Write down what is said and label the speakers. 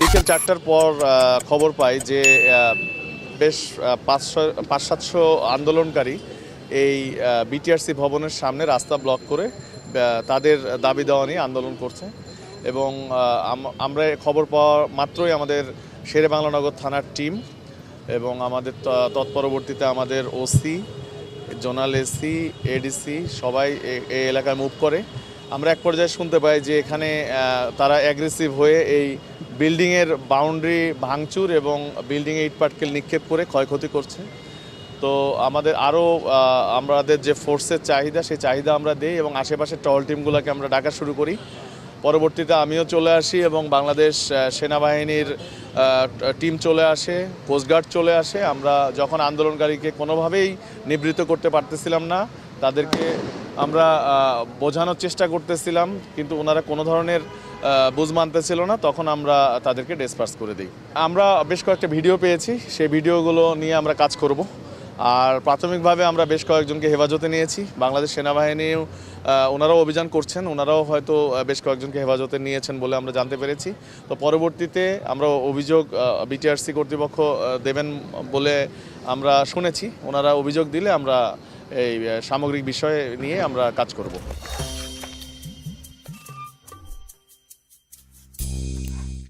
Speaker 1: বিকেল 4টার পর খবর পাই যে বেশ 500-700 আন্দোলনকারী এই বিটিআরসি ভবনের সামনে রাস্তা ব্লক করে তাদের দাবি দেওয়া নিয়ে আন্দোলন করছে। এবং আমরা খবর পাওয়া মাত্রই আমাদের শেরেবাংলানগর থানার টিম এবং আমাদের তৎপরবর্তীতে আমাদের ওসি, জোনাল এসি, এডিসি সবাই এই এলাকায় মুভ করে। আমরা এক পর্যায়ে শুনতে পাই যে এখানে তারা অ্যাগ্রেসিভ হয়ে এই বিল্ডিংয়ের বাউন্ডারি ভাঙচুর এবং বিল্ডিংয়ে ইট পাটকেল নিক্ষেপ করে ক্ষয়ক্ষতি করছে। তো আমাদের যে ফোর্সের চাহিদা সেই চাহিদা আমরা দিই এবং আশেপাশের টহল টিমগুলোকে আমরা ডাকা শুরু করি। পরবর্তীতে আমিও চলে আসি এবং বাংলাদেশ সেনাবাহিনীর টিম চলে আসে, কোস্টগার্ড চলে আসে। আমরা যখন আন্দোলনকারীকে কোনোভাবেই নিবৃত্ত করতে পারতেছিলাম না, তাদেরকে আমরা বোঝানোর চেষ্টা করতেছিলাম, কিন্তু ওনারা কোনো ধরনের বুঝ মানতেছিল না, তখন আমরা তাদেরকে ডিসপার্স করে দিই। আমরা বেশ কয়েকটা ভিডিও পেয়েছি, সেই ভিডিওগুলো নিয়ে আমরা কাজ করব। আর প্রাথমিকভাবে আমরা বেশ কয়েকজনকে হেফাজতে নিয়েছি। বাংলাদেশ সেনাবাহিনীও ওনারাও অভিযান করছেন, ওনারাও হয়তো বেশ কয়েকজনকে হেফাজতে নিয়েছেন বলে আমরা জানতে পেরেছি। তো পরবর্তীতে আমরা অভিযোগ বিটিআরসি কর্তৃপক্ষ দেবেন বলে আমরা শুনেছি। ওনারা অভিযোগ দিলে আমরা এই সামগ্রিক বিষয় নিয়ে আমরা কাজ করব।